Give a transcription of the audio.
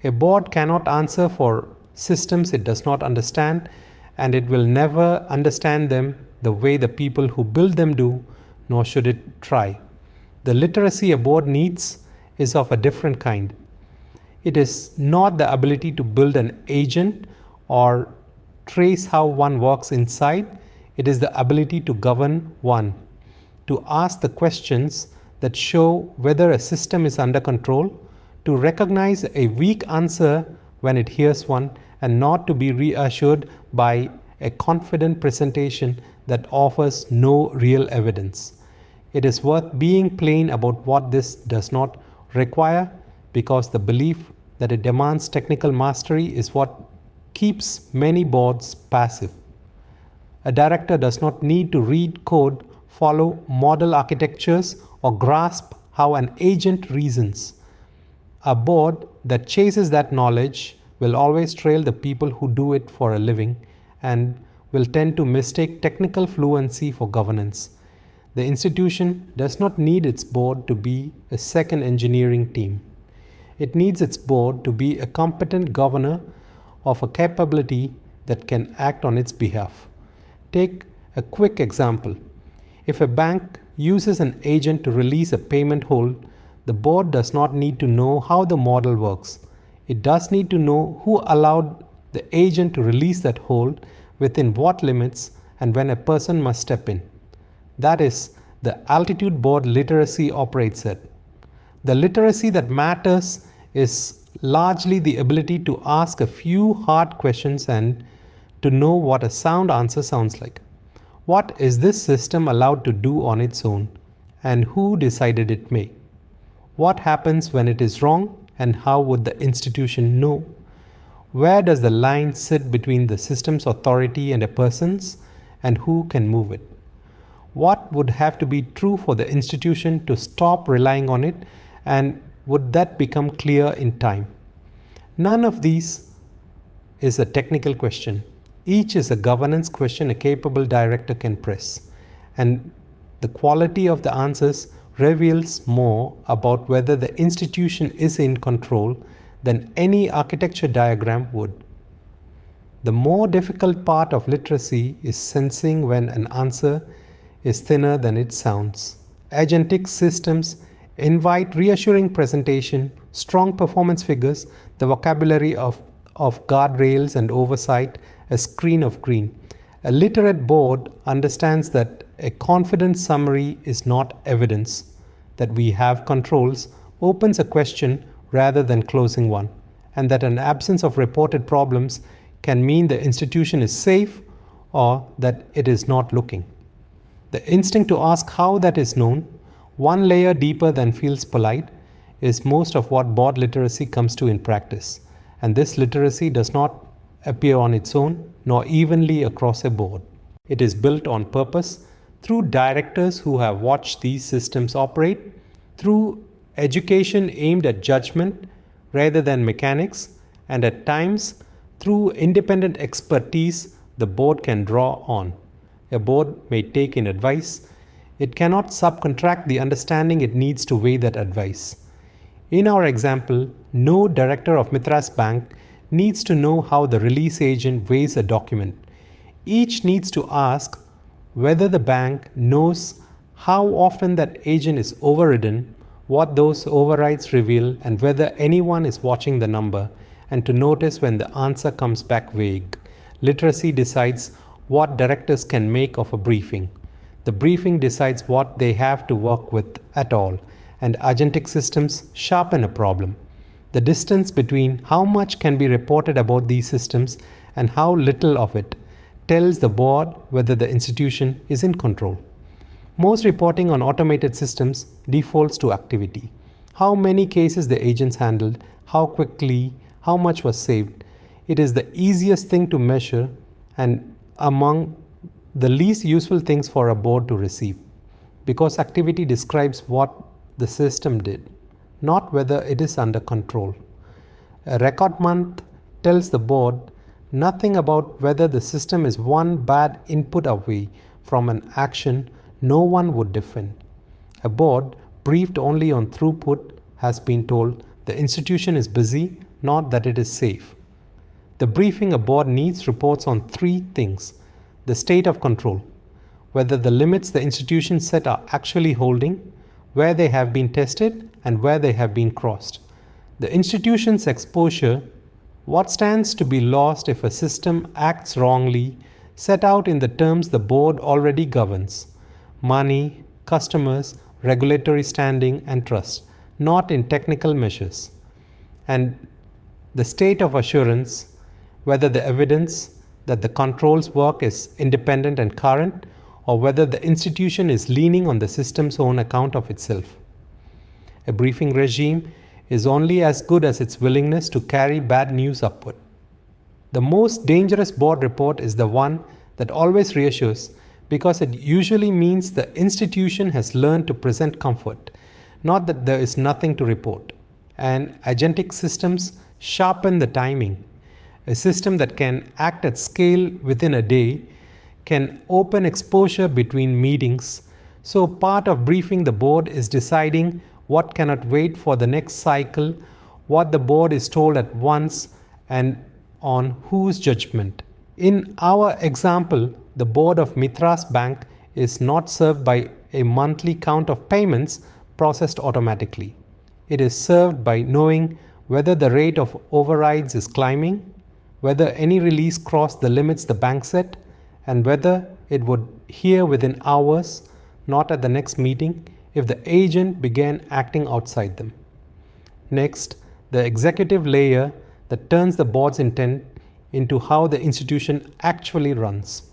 A board cannot answer for systems it does not understand, and it will never understand them the way the people who build them do, nor should it try. The literacy a board needs is of a different kind. It is not the ability to build an agent or trace how one works inside. It is the ability to govern one, to ask the questions that show whether a system is under control, to recognize a weak answer when it hears one, and not to be reassured by a confident presentation that offers no real evidence. It is worth being plain about what this does not require, because the belief that it demands technical mastery is what keeps many boards passive. A director does not need to read code, follow model architectures, or grasp how an agent reasons. A board that chases that knowledge will always trail the people who do it for a living and will tend to mistake technical fluency for governance. The institution does not need its board to be a second engineering team. It needs its board to be a competent governor of a capability that can act on its behalf. Take a quick example. If a bank uses an agent to release a payment hold, the board does not need to know how the model works. It does need to know who allowed the agent to release that hold, within what limits, and when a person must step in. That is the altitude board literacy operates at. The literacy that matters is largely the ability to ask a few hard questions and to know what a sound answer sounds like. What is this system allowed to do on its own, and who decided it may? What happens when it is wrong, and how would the institution know? Where does the line sit between the system's authority and a person's, and who can move it? What would have to be true for the institution to stop relying on it, and would that become clear in time? None of these is a technical question. Each is a governance question a capable director can press, and the quality of the answers reveals more about whether the institution is in control than any architecture diagram would. The more difficult part of literacy is sensing when an answer is thinner than it sounds. Agentic systems invite reassuring presentation, strong performance figures, the vocabulary of guardrails and oversight, a screen of green. A literate board understands that a confident summary is not evidence, that we have controls opens a question rather than closing one, and that an absence of reported problems can mean the institution is safe or that it is not looking. The instinct to ask how that is known, one layer deeper than feels polite, is most of what board literacy comes to in practice. And this literacy does not appear on its own, nor evenly across a board. It is built on purpose through directors who have watched these systems operate, through education aimed at judgment rather than mechanics, and at times through independent expertise the board can draw on. A board may take in advice. It cannot subcontract the understanding it needs to weigh that advice. In our example, no director of Mithras Bank needs to know how the release agent weighs a document. Each needs to ask whether the bank knows how often that agent is overridden, what those overrides reveal, and whether anyone is watching the number, and to notice when the answer comes back vague. Literacy decides what directors can make of a briefing. The briefing decides what they have to work with at all, and agentic systems sharpen a problem. The distance between how much can be reported about these systems and how little of it tells the board whether the institution is in control. Most reporting on automated systems defaults to activity. How many cases the agents handled, how quickly, how much was saved. It is the easiest thing to measure and among the least useful things for a board to receive, because activity describes what the system did, not whether it is under control. A record month tells the board nothing about whether the system is one bad input away from an action no one would defend. A board briefed only on throughput has been told the institution is busy, not that it is safe. The briefing a board needs reports on three things: the state of control, whether the limits the institution set are actually holding, where they have been tested, and where they have been crossed. The institution's exposure, what stands to be lost if a system acts wrongly, set out in the terms the board already governs: money, customers, regulatory standing, and trust, not in technical measures. And the state of assurance, whether the evidence that the controls work is independent and current, or whether the institution is leaning on the system's own account of itself. A briefing regime is only as good as its willingness to carry bad news upward. The most dangerous board report is the one that always reassures, because it usually means the institution has learned to present comfort, not that there is nothing to report. And agentic systems sharpen the timing. A system that can act at scale within a day can open exposure between meetings. So part of briefing the board is deciding what cannot wait for the next cycle, what the board is told at once, and on whose judgment. In our example, the board of Mithras Bank is not served by a monthly count of payments processed automatically. It is served by knowing whether the rate of overrides is climbing, whether any release crossed the limits the bank set, and whether it would hear within hours, not at the next meeting, if the agent began acting outside them. Next, the executive layer that turns the board's intent into how the institution actually runs.